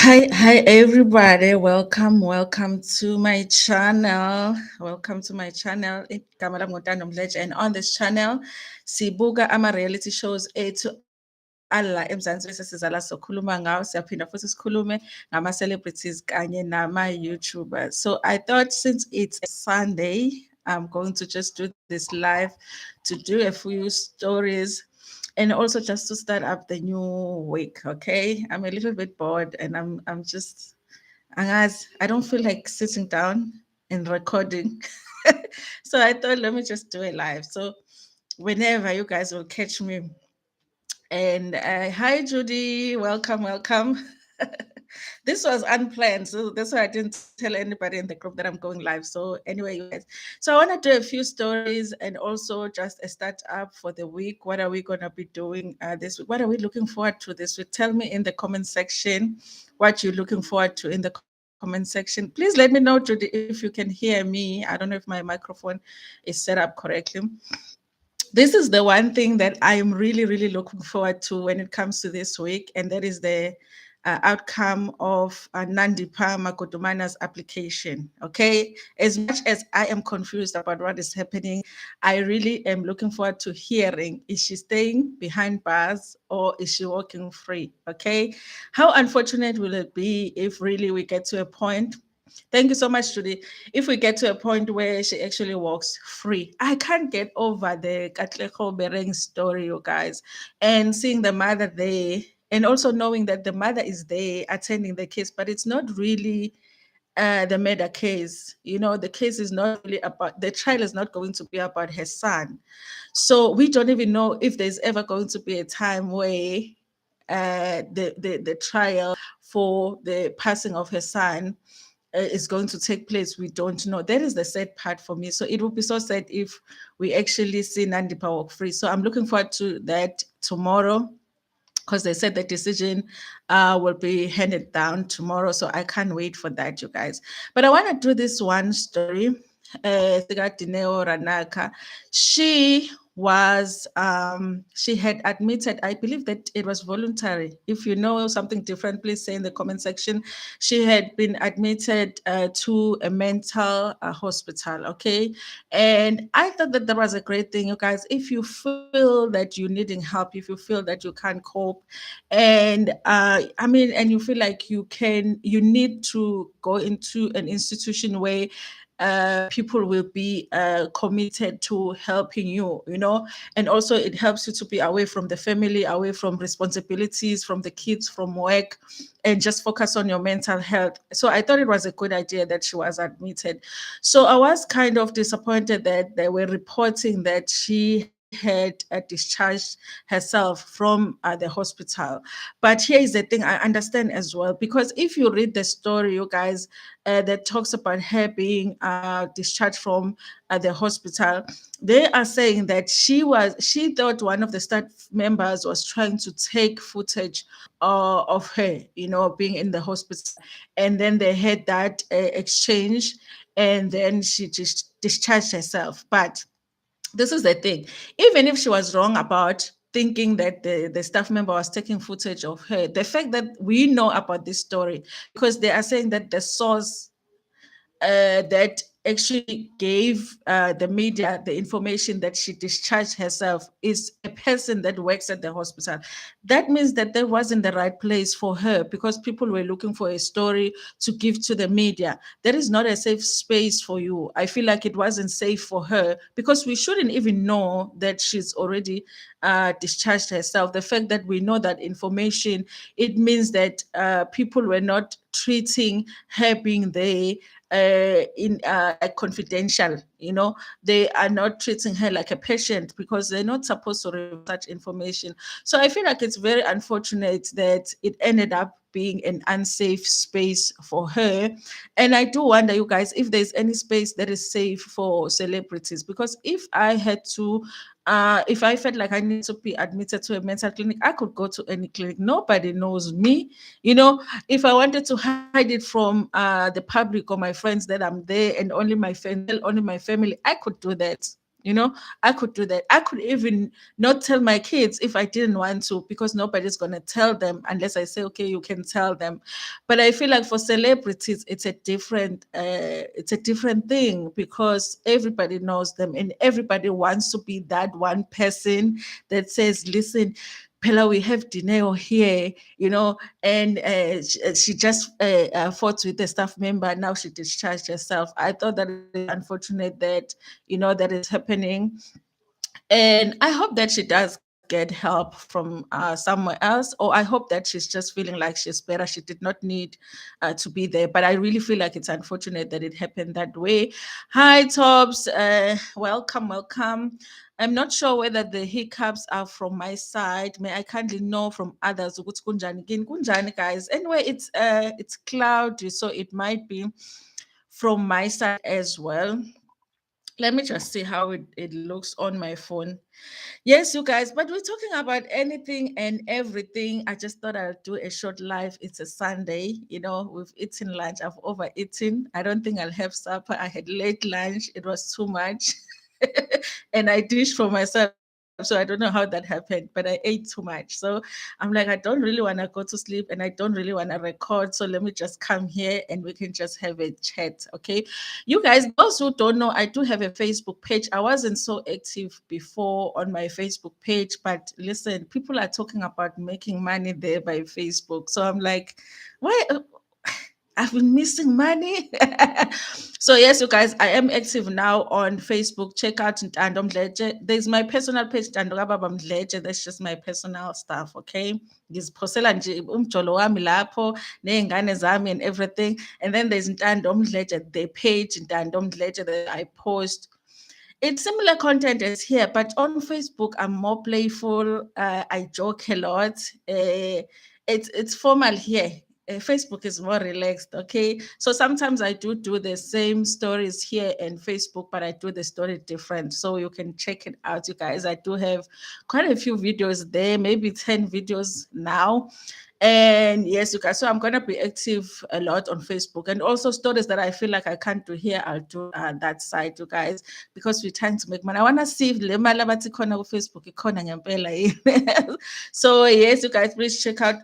Hi everybody. Welcome to my channel. Welcome to my channel. Igama lami Mdletshe, and on this channel, sibuka reality shows ethu alla eMzansi bese sizala sokhuluma ngawo, siyaphinda futhi sikhulume ngama-celebrities kanye nama-YouTubers. So I thought since it's a Sunday, I'm going to just do this live to do a few stories and also just to start up the new week. Okay, I'm a little bit bored and I'm just, and as I don't feel like sitting down and recording. So I thought, let me just do it live, so whenever you guys will catch me. And hi Judy, welcome. This was unplanned, so that's why I didn't tell anybody in the group that I'm going live. So anyway, you guys, so I want to do a few stories and also just a start up for the week. What are we going to be doing this week? What are we looking forward to this week? Tell me in the comment section what you're looking forward to in the comment section. Please let me know, Judy, if you can hear me. I don't know if my microphone is set up correctly. This is the one thing that I am really looking forward to when it comes to this week, and that is the outcome of Nandipa Makotomana's application. Okay, as much as I am confused about what is happening, I really am looking forward to hearing: is she staying behind bars or is she walking free? Okay, how unfortunate will it be if really we get to a point. Thank you so much, Judy. If we get to a point where she actually walks free, I can't get over the Katlego Bereng story, you guys, and seeing the mother there, and also knowing that the mother is there attending the case, but it's not really the murder case. You know, the case is not really about, the trial is not going to be about her son. So we don't even know if there's ever going to be a time where the trial for the passing of her son is going to take place. We don't know. That is the sad part for me. So it would be so sad if we actually see Nandipa walk free. So I'm looking forward to that tomorrow, because they said the decision will be handed down tomorrow. So I can't wait for that, you guys. But I want to do this one story. Dineo Ranaka. She she had admitted, I believe that it was voluntary. If you know something different, please say in the comment section. She had been admitted to a mental hospital. Okay, and I thought that that was a great thing, you guys. If you feel that you're needing help, if you feel that you can't cope, and I mean, and you feel like you need to go into an institution where people will be committed to helping you, you know, and also it helps you to be away from the family, away from responsibilities, from the kids, from work, and just focus on your mental health. So I thought it was a good idea that she was admitted. So I was kind of disappointed that they were reporting that she had discharged herself from the hospital. But here is the thing, I understand as well, because if you read the story, you guys, that talks about her being discharged from the hospital, they are saying that she thought one of the staff members was trying to take footage of her, you know, being in the hospital, and then they had that exchange, and then she just discharged herself. But this is the thing, even if she was wrong about thinking that the staff member was taking footage of her, the fact that we know about this story, because they are saying that the source that actually gave the media the information that she discharged herself is a person that works at the hospital. That means that that wasn't the right place for her, because people were looking for a story to give to the media. That is not a safe space for you. I feel like it wasn't safe for her, because we shouldn't even know that she's already discharged herself. The fact that we know that information, it means that people were not treating her being there in like confidential, you know. They are not treating her like a patient, because they're not supposed to reveal such information. So I feel like it's very unfortunate that it ended up being an unsafe space for her. And I do wonder, you guys, if there's any space that is safe for celebrities, because if I felt like I need to be admitted to a mental clinic, I could go to any clinic. Nobody knows me, you know. If I wanted to hide it from the public or my friends that I'm there and only my friends, only my family, I could do that. I could do that. I could even not tell my kids if I didn't want to, because nobody's going to tell them unless I say, okay, you can tell them. But I feel like for celebrities, it's a different thing, because everybody knows them and everybody wants to be that one person that says, listen, Pella, we have Dineo here, and she just fought with a staff member. Now she discharged herself. I thought that is unfortunate that, that is happening. And I hope that she does get help from somewhere else, or I hope that she's just feeling like she's better. She did not need to be there. But I really feel like it's unfortunate that it happened that way. Hi, Tops. Welcome, welcome. I'm not sure whether the hiccups are from my side. May I kindly know from others? Ukuthi kunjani kini? Kunjani, guys? Anyway, it's cloudy, so it might be from my side as well. Let me just see how it looks on my phone. Yes, you guys, but we're talking about anything and everything. I just thought I'll do a short live. It's a Sunday, we've eaten lunch. I've overeaten. I don't think I'll have supper. I had late lunch. It was too much. And I dished for myself. So I don't know how that happened, but I ate too much. So I'm like, I don't really want to go to sleep and I don't really want to record. So let me just come here and we can just have a chat. Okay. You guys, those who don't know, I do have a Facebook page. I wasn't so active before on my Facebook page, but listen, people are talking about making money there by Facebook. So I'm like, why? I've been missing money. So yes, you guys, I am active now on Facebook. Check out Ntando Mdletshe. There's my personal page, Ntando Kababa Mdletshe. That's just my personal stuff, okay? Ngiziphosela nje umjolo wami lapho, ney'ngane zami and everything. And then there's Ntando Mdletshe, the page Ntando Mdletshe that I post. It's similar content as here, but on Facebook, I'm more playful. I joke a lot. It's formal here. Facebook is more relaxed, okay? So sometimes I do the same stories here in Facebook, but I do the story different. So you can check it out, you guys. I do have quite a few videos there, maybe 10 videos now. And yes, you guys, so I'm going to be active a lot on Facebook, and also stories that I feel like I can't do here, I'll do that side, you guys, because we're trying to make money. I want to see if le mali abathi khona ku Facebook ikhona ngempela yini. So yes, you guys, please check out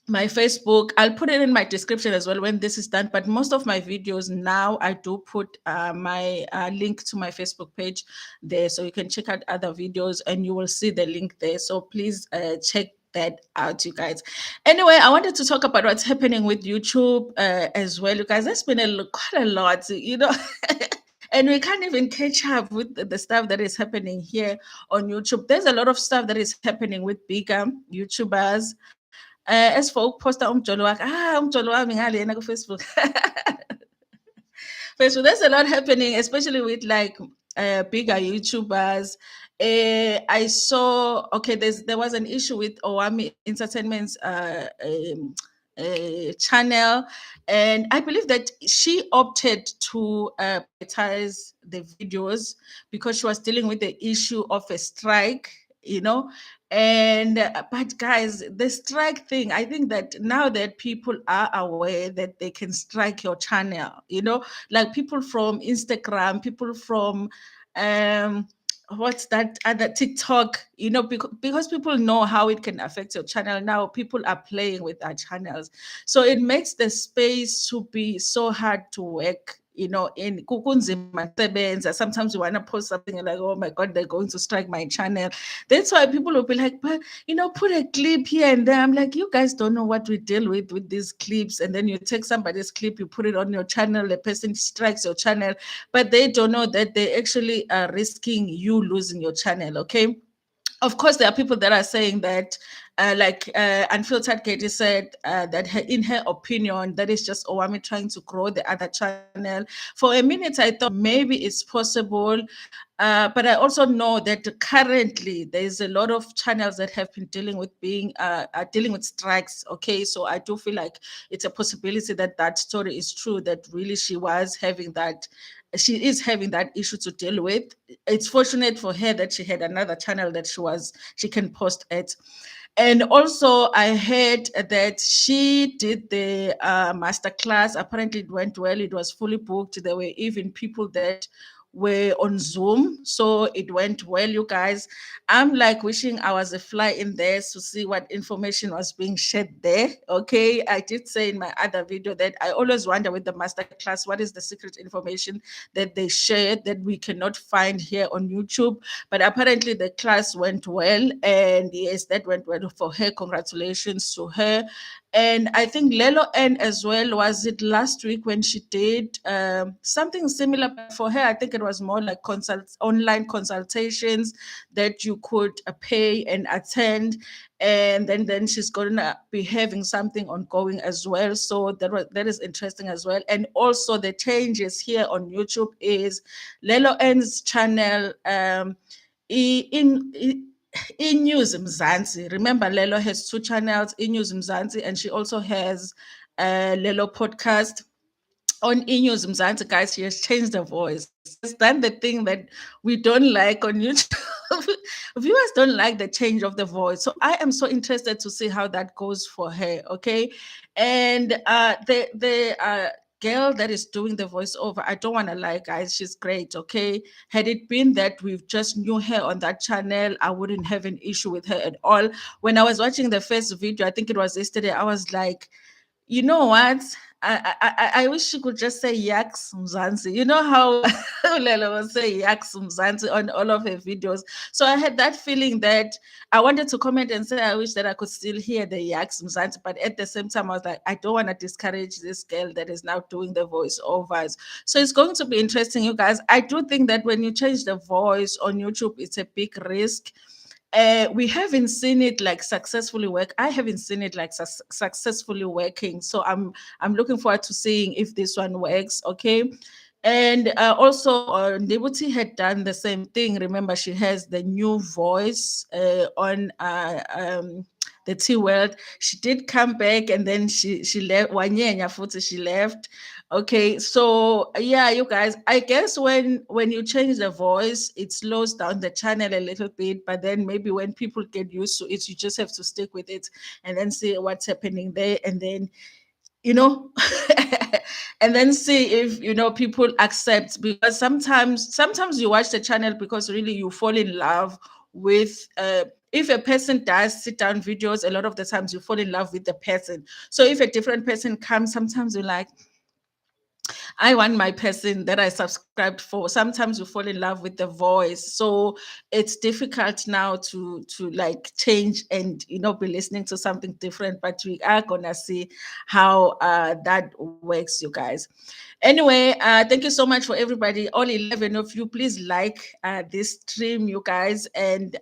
my Facebook. I'll put it in my description as well when this is done. But most of my videos now, I do put my link to my Facebook page there, so you can check out other videos and you will see the link there. So please check that out, you guys. Anyway, I wanted to talk about what's happening with YouTube as well, you guys. There's been quite a lot, and we can't even catch up with the stuff that is happening here on YouTube. There's a lot of stuff that is happening with bigger YouTubers. As for ukuposta umjolo wakhe, umjolo wami ngalena ku-Facebook. Facebook, there's a lot happening, especially with like bigger YouTubers. I saw, okay, there was an issue with Owami Entertainment's channel, and I believe that she opted to prioritize the videos because she was dealing with the issue of a strike, and but guys, the strike thing, I think that now that people are aware that they can strike your channel, like people from Instagram, people from what's that other TikTok, because people know how it can affect your channel. Now people are playing with our channels, so it makes the space to be so hard to work, in kukunzima sebenza. Sometimes you want to post something and like, oh my god, they're going to strike my channel. That's why people will be like, but put a clip here and there. I'm like, you guys don't know what we deal with these clips. And then you take somebody's clip, you put it on your channel, the person strikes your channel, but they don't know that they actually are risking you losing your channel. Okay. Of course, there are people that are saying that, like Unfiltered Katie said, that in her opinion, that is just Owami trying to grow the other channel. For a minute, I thought maybe it's possible. But I also know that currently there's a lot of channels that have been dealing with dealing with strikes. Okay, so I do feel like it's a possibility that that story is true. That really she is having that issue to deal with. It's fortunate for her that she had another channel that she can post at. And also, I heard that she did the master class. Apparently, it went well. It was fully booked. There were even people that were on Zoom. So it went well, you guys. I'm like wishing I was a fly in there to see what information was being shared there. Okay. I did say in my other video that I always wonder with the masterclass, what is the secret information that they shared that we cannot find here on YouTube? But apparently the class went well. And yes, that went well for her. Congratulations to her. And I think Lelo N as well, was it last week when she did something similar? But for her, I think it was more like online consultations that you could pay and attend. And then she's going to be having something ongoing as well. So that is interesting as well. And also the changes here on YouTube is Lelo N's channel. In News Mzansi. Remember, Lelo has two channels, in News Mzansi, and she also has Lelo podcast on News Mzansi. Guys, she has changed her voice. She has done the thing that we don't like on YouTube. Viewers don't like the change of the voice. So I am so interested to see how that goes for her. Okay. And the girl that is doing the voiceover, I don't want to lie, guys, she's great. Okay. Had it been that we've just knew her on that channel, I wouldn't have an issue with her at all. When I was watching the first video, I think it was yesterday, I was like, you know what? I wish she could just say Yaks Mzansi. You know how Lelo will say Yaks Mzansi on all of her videos. So I had that feeling that I wanted to comment and say I wish that I could still hear the Yaks Mzansi, but at the same time I was like, I don't want to discourage this girl that is now doing the voiceovers. So it's going to be interesting, you guys. I do think that when you change the voice on YouTube, it's a big risk. We haven't seen it like successfully work. I haven't seen it like successfully working. So I'm looking forward to seeing if this one works. Okay. And also, Debuti had done the same thing. Remember, she has the new voice on the T World. She did come back, and then she left. Wanyenya Futi, she left. Okay, so yeah, you guys, I guess when you change the voice, it slows down the channel a little bit, but then maybe when people get used to it, you just have to stick with it and then see what's happening there, and then you know and then see if people accept, because sometimes you watch the channel because really you fall in love with if a person does sit down videos, a lot of the times you fall in love with the person. So if a different person comes, sometimes you're like, I want my person that I subscribed for. Sometimes you fall in love with the voice. So it's difficult now to like change and be listening to something different. But we are gonna see how that works, you guys. Anyway, thank you so much for everybody. All 11 of you, please like this stream, you guys. And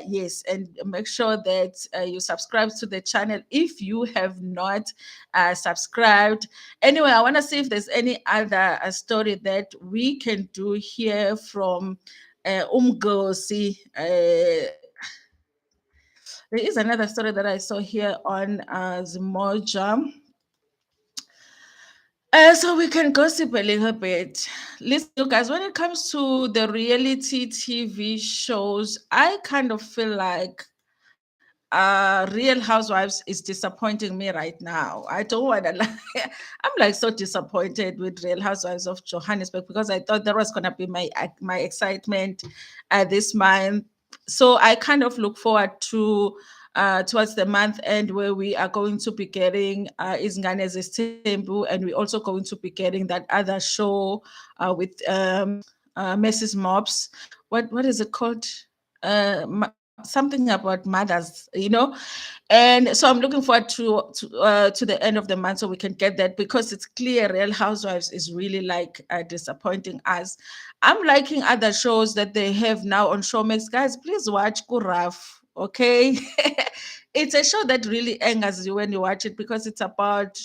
yes, and make sure that you subscribe to the channel if you have not subscribed. Anyway, I want to see if there's any other story that we can do here from Umgosi. There is another story that I saw here on Zimoja. So we can gossip a little bit. Listen, you guys, when it comes to the reality TV shows, I kind of feel like Real Housewives is disappointing me right now. I don't want to lie. I'm like so disappointed with Real Housewives of Johannesburg because I thought that was going to be my excitement this month. So I kind of look forward to towards the month end where we are going to be getting Izingane Tembu, and we're also going to be getting that other show with Mrs. Mobs. What is it called? Something about mothers, and so I'm looking forward to the end of the month so we can get that, because it's clear Real Housewives is really like disappointing us. I'm liking other shows that they have now on Showmax. Guys, please watch Kuraf. Okay. It's a show that really angers you when you watch it, because it's about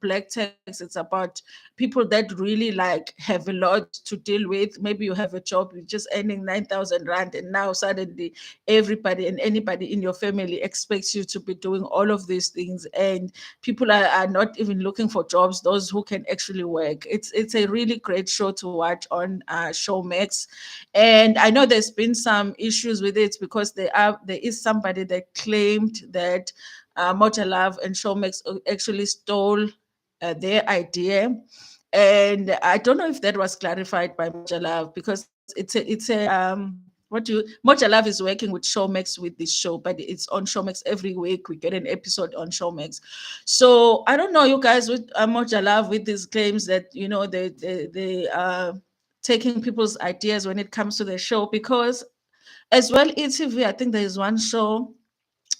black tax. It's about people that really like have a lot to deal with. Maybe you have a job, you're just earning 9,000 rand, and now suddenly everybody and anybody in your family expects you to be doing all of these things, and people are not even looking for jobs, those who can actually work. It's a really great show to watch on Showmax. And I know there's been some issues with it because there is somebody that claimed that Motor Love and Showmax actually stole their idea. And I don't know if that was clarified by Moja Love, because Moja Love is working with Showmax with this show, but it's on Showmax every week. We get an episode on Showmax. So I don't know, you guys, with Moja Love, with these claims that they are taking people's ideas when it comes to the show, because as well, ETV, I think there is one show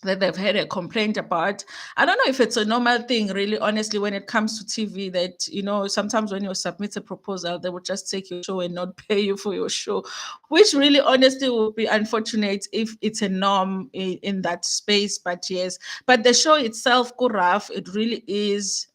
that they've had a complaint about. I don't know if it's a normal thing, really, honestly, when it comes to TV, that, sometimes when you submit a proposal, they would just take your show and not pay you for your show, which really, honestly, would be unfortunate if it's a norm in that space. But yes, but the show itself, Kuraf, it really is.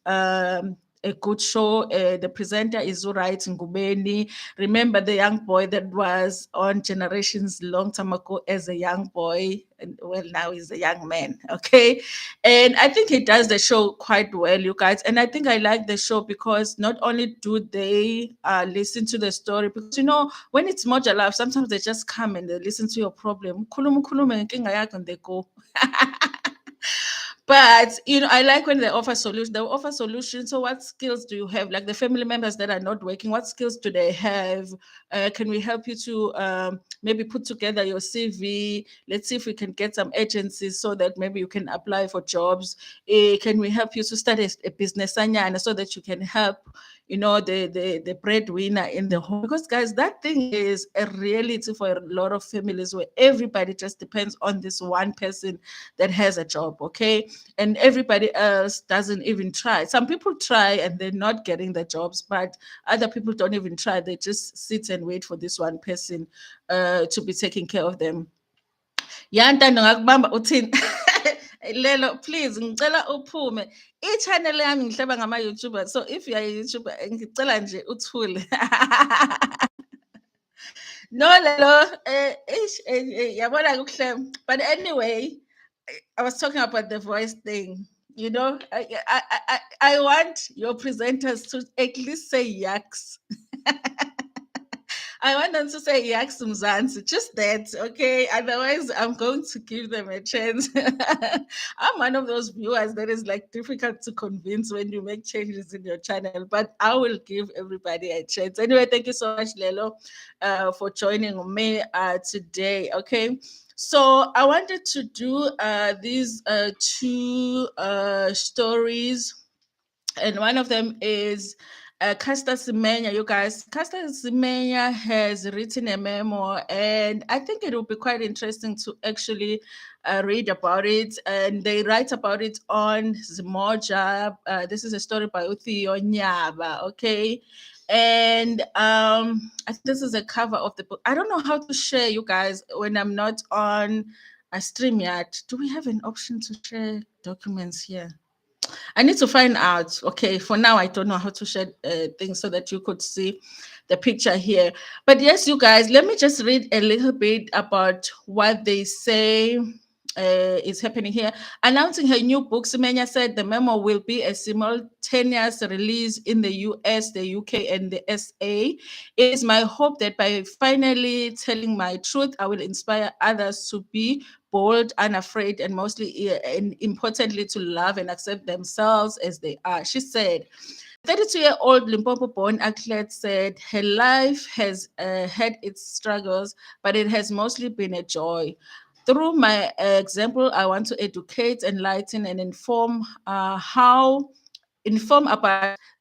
A good show. The presenter is Urait Ngubeni. Remember the young boy that was on Generations long time ago as a young boy, and well, now he's a young man. Okay, and I think he does the show quite well, you guys. And I think I like the show because not only do they listen to the story, because when it's Moja Love, sometimes they just come and they listen to your problem. Khuluma, khuluma ngenkinga yakho, and they go. But I like when they offer solutions. They offer solutions. So, what skills do you have? Like the family members that are not working, what skills do they have? Can we help you to maybe put together your CV? Let's see if we can get some agencies so that maybe you can apply for jobs. Can we help you to start a business anyana so that you can help? The breadwinner in the home, because guys, that thing is a reality for a lot of families where everybody just depends on this one person that has a job. Okay, and everybody else doesn't even try. Some people try and they're not getting the jobs, but other people don't even try. They just sit and wait for this one person to be taking care of them. Ya Ntando, ngakubamba uthini? Lelo, please ngicela uphume. I-channel yami ngihleba ngama-YouTuber. So if you are a YouTuber, ngicela nje uthule. No, Lelo, yabona ukuhleba. But anyway, I was talking about the voice thing. I want your presenters to at least say yaks. I want them to say Yaks Mzansi, just that, okay? Otherwise, I'm going to give them a chance. I'm one of those viewers that is like difficult to convince when you make changes in your channel, but I will give everybody a chance. Anyway, thank you so much, Lelo, for joining me today, okay? So I wanted to do these two stories, and one of them is Casta Semenya. You guys, Casta Semenya has written a memoir, and I think it will be quite interesting to actually read about it. And they write about it on Zimoja. This is a story by Uthi Onyaba, okay? And I think this is a cover of the book. I don't know how to share, you guys, when I'm not on a stream yet. Do we have an option to share documents here? I need to find out. Okay, for now, I don't know how to share things so that you could see the picture here. But yes, you guys, let me just read a little bit about what they say is happening here. Announcing her new book, Semenya said the memo will be a simultaneous release in the US, the UK, and the SA. It is my hope that by finally telling my truth, I will inspire others to be bold, unafraid, and mostly and importantly to love and accept themselves as they are. She said, 32-year-old Limpopo-born athlete said her life has had its struggles, but it has mostly been a joy. Through my example, I want to educate, enlighten, and inform about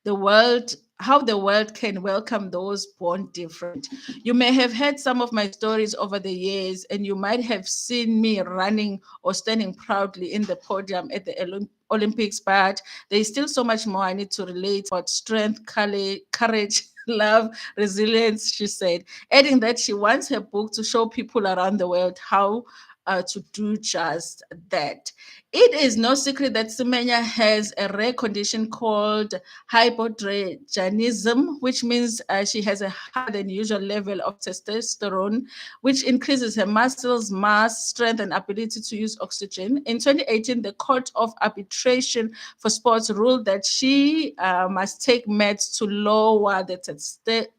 the world, how the world can welcome those born different. You may have heard some of my stories over the years, and you might have seen me running or standing proudly in the podium at the Olympics, but there's still so much more I need to relate about strength, courage, love, resilience, she said, adding that she wants her book to show people around the world how to do just that. It is no secret that Semenya has a rare condition called hypoandrogenism, which means she has a higher than usual level of testosterone, which increases her muscles, mass, strength, and ability to use oxygen. In 2018, the Court of Arbitration for Sports ruled that she must take meds to lower the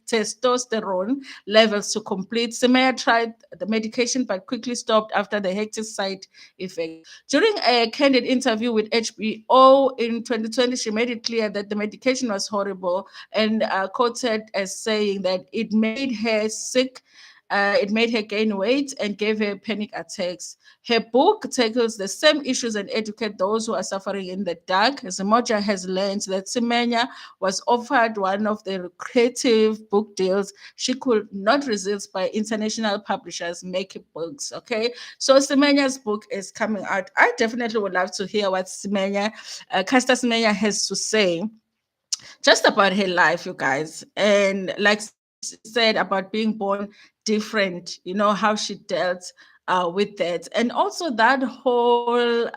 testosterone levels to complete. Semenya tried the medication but quickly stopped after the hectic side effects. During a candid interview with HBO in 2020, she made it clear that the medication was horrible and quoted as saying that it made her sick. It made her gain weight and gave her panic attacks. Her book tackles the same issues and educate those who are suffering in the dark. Zemoja has learned that Semenya was offered one of the lucrative book deals she could not resist by international publishers making books. Okay, so Semenya's book is coming out. I definitely would love to hear what Caster Semenya has to say just about her life, you guys. And like she said about being born different, how she dealt with that. And also that whole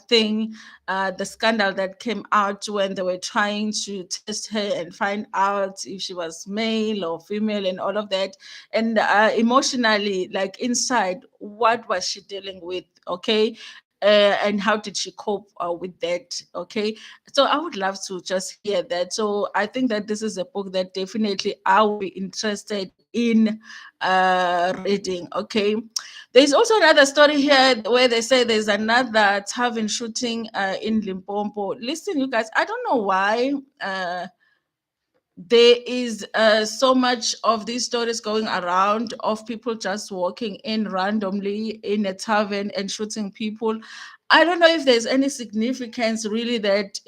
thing, the scandal that came out when they were trying to test her and find out if she was male or female and all of that. And emotionally, like inside, what was she dealing with? Okay. And how did she cope with that? Okay, so I would love to just hear that. So I think that this is a book that definitely I will be interested in reading. Okay, there's also another story here where they say there's another tavern shooting in Limpopo. Listen, you guys, I don't know why. There is so much of these stories going around of people just walking in randomly in a tavern and shooting people. I don't know if there's any significance really that,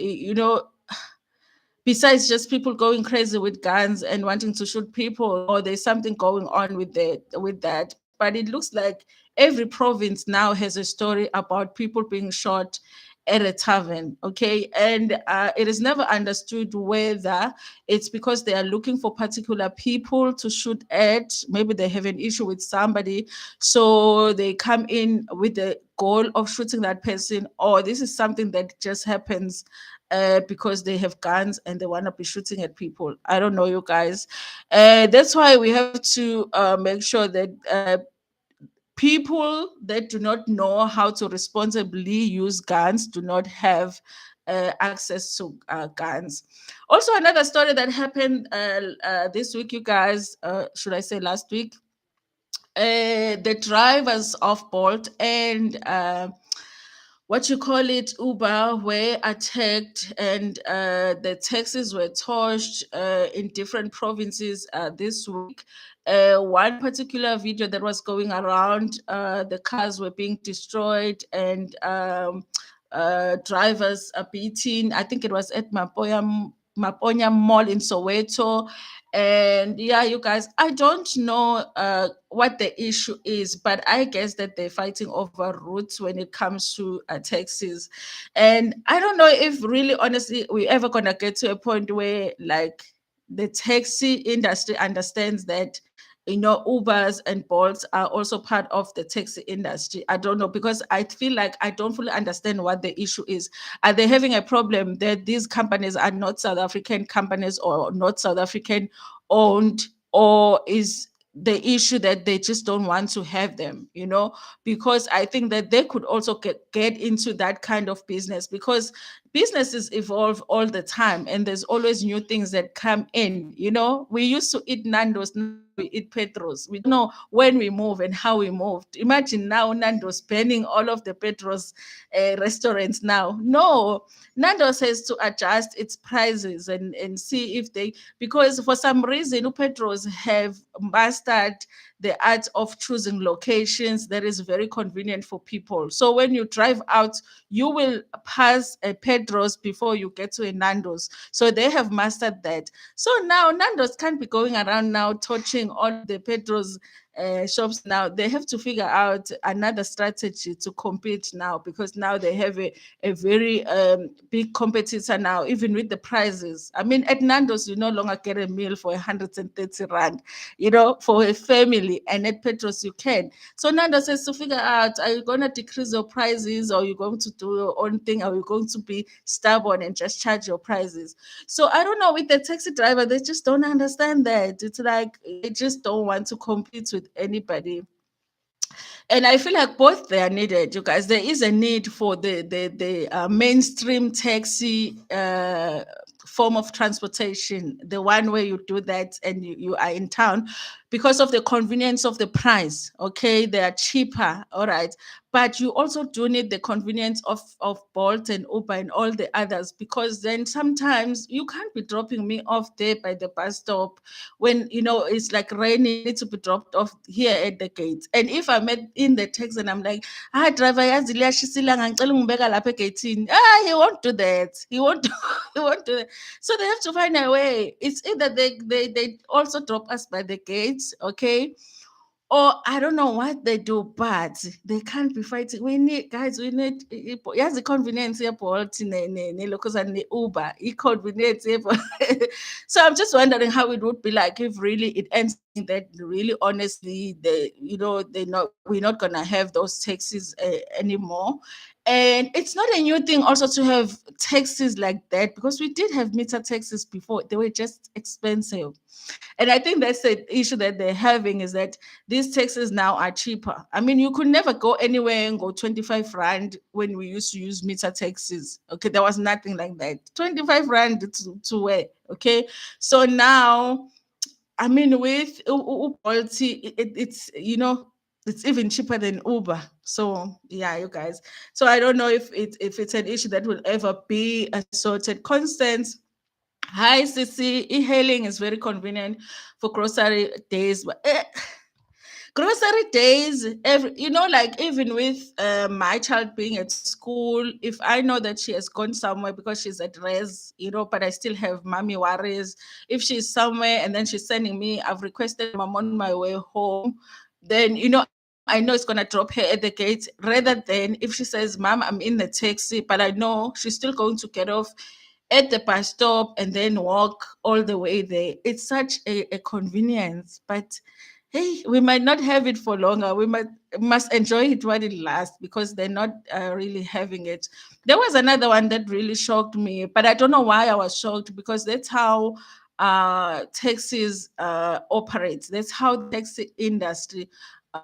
besides just people going crazy with guns and wanting to shoot people, or there's something going on with that. But it looks like every province now has a story about people being shot at a tavern. Okay, and it is never understood whether it's because they are looking for particular people to shoot at. Maybe they have an issue with somebody, so they come in with the goal of shooting that person, or this is something that just happens because they have guns and they want to be shooting at people. I don't know, you guys. That's why we have to make sure that people that do not know how to responsibly use guns do not have access to guns. Also, another story that happened this week, you guys, should I say last week? The drivers of Bolt and what you call it, Uber, were attacked, and the taxis were torched in different provinces this week. One particular video that was going around, the cars were being destroyed and drivers are beaten. I think it was at Maponya Mall in Soweto. And yeah, you guys, I don't know what the issue is, but I guess that they're fighting over routes when it comes to taxis. And I don't know if really, honestly, we're ever going to get to a point where like the taxi industry understands that Ubers and Bolts are also part of the taxi industry. I don't know, because I feel like I don't fully understand what the issue is. Are they having a problem that these companies are not South African companies or not South African owned, or is the issue that they just don't want to have them, because I think that they could also get into that kind of business, because businesses evolve all the time and there's always new things that come in. We used to eat Nando's, now we eat Petros. We don't know when we move and how we moved. Imagine now Nando's banning all of the Petros restaurants now. No, Nando's has to adjust its prices and see if they, because for some reason Petros have mastered the art of choosing locations that is very convenient for people. So when you drive out, you will pass a Pedro's before you get to a Nando's. So they have mastered that. So now Nando's can't be going around now touching all the Pedro's shops. Now they have to figure out another strategy to compete now, because now they have a very big competitor now, even with the prices. I mean, at Nando's, you no longer get a meal for 130 Rand, for a family, and at Petros you can. So Nando's has to figure out, are you going to decrease your prices, or are you going to do your own thing? Are you going to be stubborn and just charge your prices? So I don't know, with the taxi driver, they just don't understand that. It's like they just don't want to compete with anybody. And I feel like both they are needed, you guys. There is a need for the mainstream taxi form of transportation, the one where you do that and you are in town, because of the convenience of the price. Okay, they are cheaper, all right. But you also do need the convenience of Bolt and Uber and all the others, because then sometimes you can't be dropping me off there by the bus stop when it's like raining, need to be dropped off here at the gate. And if I'm in the taxi and I'm like, driver, yazi liyashisilanga, ngicela ungibeka lapha egate. He won't do that. He won't he won't do that. So they have to find a way. It's either they also drop us by the gates, okay, or I don't know what they do, but they can't be fighting. We need, guys, we need, yes, the convenience here, Bolt, locals and the Uber, convenience here. So I'm just wondering how it would be like if really it ends that really honestly, we're not gonna have those taxis anymore. And it's not a new thing also to have taxis like that, because we did have meter taxis before. They were just expensive. And I think that's the issue that they're having, is that these taxis now are cheaper. I mean, you could never go anywhere and go 25 rand when we used to use meter taxis. Okay, there was nothing like that. 25 rand to where? Okay, so now, I mean, with Bolt, it's even cheaper than Uber. So yeah, you guys. So I don't know if it's an issue that will ever be sorted. Constance, hi, Sissy. E-hailing is very convenient for grocery days, but grocery days, like even with my child being at school, if I know that she has gone somewhere because she's at res, but I still have mommy worries. If she's somewhere and then she's sending me, I've requested I'm on my way home, then I know it's gonna drop her at the gate, rather than if she says, Mom, I'm in the taxi, but I know she's still going to get off at the bus stop and then walk all the way there. It's such a convenience, but hey, we might not have it for longer. We must enjoy it while it lasts, because they're not really having it. There was another one that really shocked me, but I don't know why I was shocked, because that's how taxis operate. That's how the taxi industry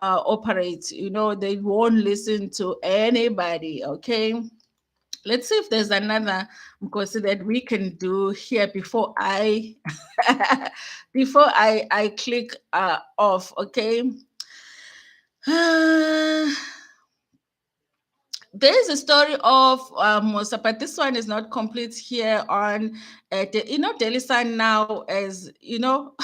operates. They won't listen to anybody. Okay, let's see if there's another Nkosi that we can do here before I before I click off. Okay. There's a story of Mosa, but this one is not complete here on Daily Sun now, as you know.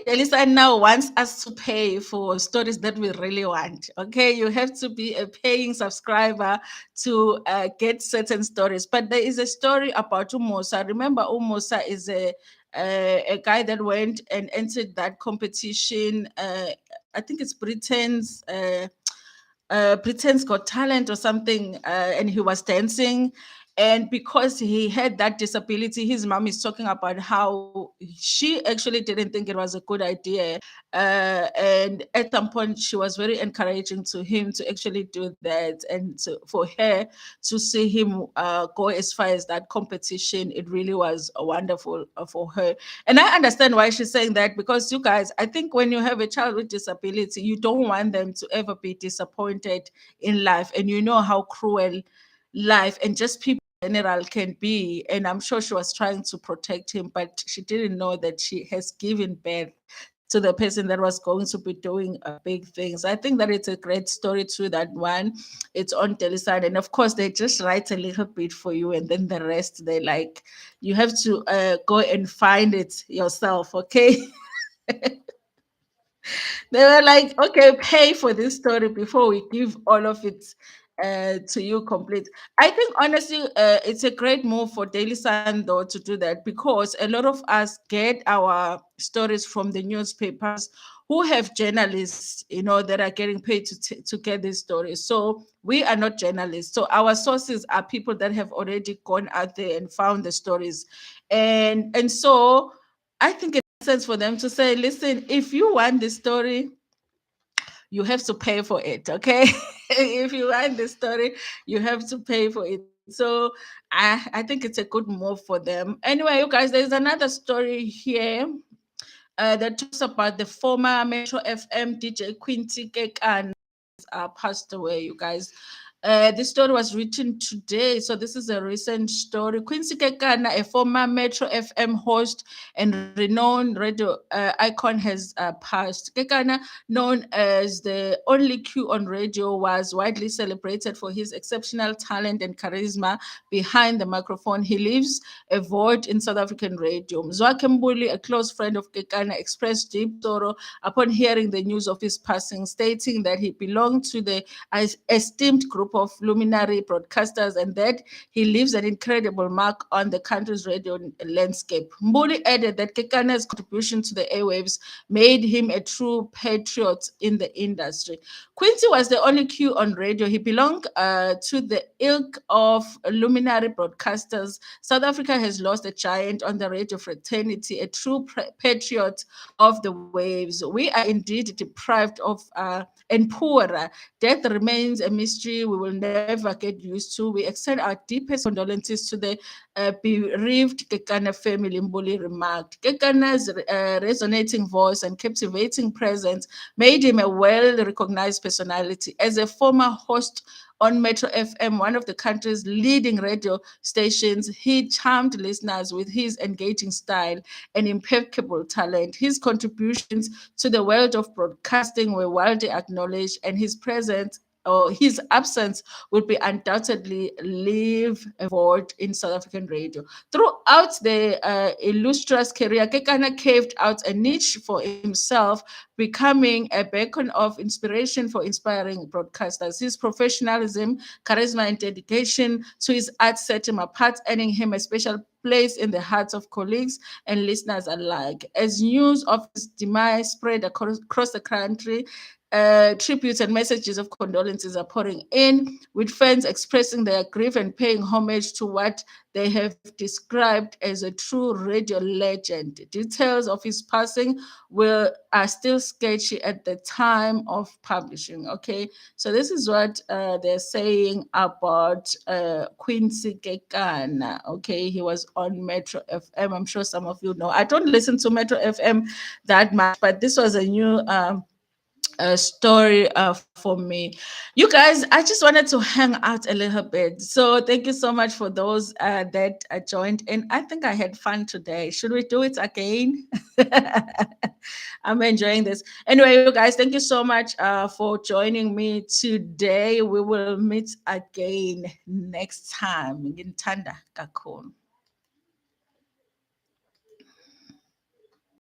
Daily Sun now wants us to pay for stories that we really want. Okay, you have to be a paying subscriber to get certain stories. But there is a story about Umosa. Remember, Umosa is a guy that went and entered that competition. I think it's Britain's Got Talent or something, and he was dancing. And because he had that disability, his mom is talking about how she actually didn't think it was a good idea. And at some point, she was very encouraging to him to actually do that. And for her to see him go as far as that competition, it really was wonderful for her. And I understand why she's saying that, because you guys, I think when you have a child with disability, you don't want them to ever be disappointed in life. And you know how cruel life and just people in general can be. And I'm sure she was trying to protect him, but she didn't know that she has given birth to the person that was going to be doing big things. I think that it's a great story too, that one. It's on Teleside. And of course, they just write a little bit for you. And then the rest, they like, you have to go and find it yourself, okay? They were like, okay, pay for this story before we give all of it to you complete. I think honestly, it's a great move for Daily Sun though to do that, because a lot of us get our stories from the newspapers who have journalists, that are getting paid to get these stories. So we are not journalists. So our sources are people that have already gone out there and found the stories, and so I think it makes sense for them to say, listen, if you want this story, you have to pay for it, okay? If you want the story, you have to pay for it. So I think it's a good move for them. Anyway, you guys, there's another story here that talks about the former Metro FM DJ Quincy Keikana passed away, you guys. This story was written today, so this is a recent story. Quincy Keikana, a former Metro FM host and renowned radio icon, has passed. Keikana, known as the only Q on radio, was widely celebrated for his exceptional talent and charisma behind the microphone. He leaves a void in South African radio. Mzwakhe Mbuli, a close friend of Keikana, expressed deep sorrow upon hearing the news of his passing, stating that he belonged to the esteemed group of luminary broadcasters and that he leaves an incredible mark on the country's radio landscape. Mbuli added that Kekana's contribution to the airwaves made him a true patriot in the industry. Quincy was the only Q on radio. He belonged to the ilk of luminary broadcasters. South Africa has lost a giant on the radio fraternity, a true patriot of the waves. We are indeed deprived of and poorer. Death remains a mystery we will never get used to. We extend our deepest condolences to the bereaved Kekana family, Mbuli remarked. Kekana's resonating voice and captivating presence made him a well-recognized personality. As a former host on Metro FM, one of the country's leading radio stations, he charmed listeners with his engaging style and impeccable talent. His contributions to the world of broadcasting were widely acknowledged, and his presence or his absence would be undoubtedly leave a void in South African radio. Throughout the illustrious career, Kekana carved out a niche for himself, becoming a beacon of inspiration for inspiring broadcasters. His professionalism, charisma, and dedication to his art set him apart, earning him a special place in the hearts of colleagues and listeners alike. As news of his demise spread across the country, tributes and messages of condolences are pouring in, with fans expressing their grief and paying homage to what they have described as a true radio legend. Details of his passing are still sketchy at the time of publishing. Okay, so this is what they're saying about Quincy Keikana. Okay, he was on Metro FM. I'm sure some of you know. I don't listen to Metro FM that much, but this was a new story for me. You guys, I just wanted to hang out a little bit. So thank you so much for those that joined in. I think I had fun today. Should we do it again? I'm enjoying this. Anyway, you guys, thank you so much for joining me today. We will meet again next time. Ntando kakhulu.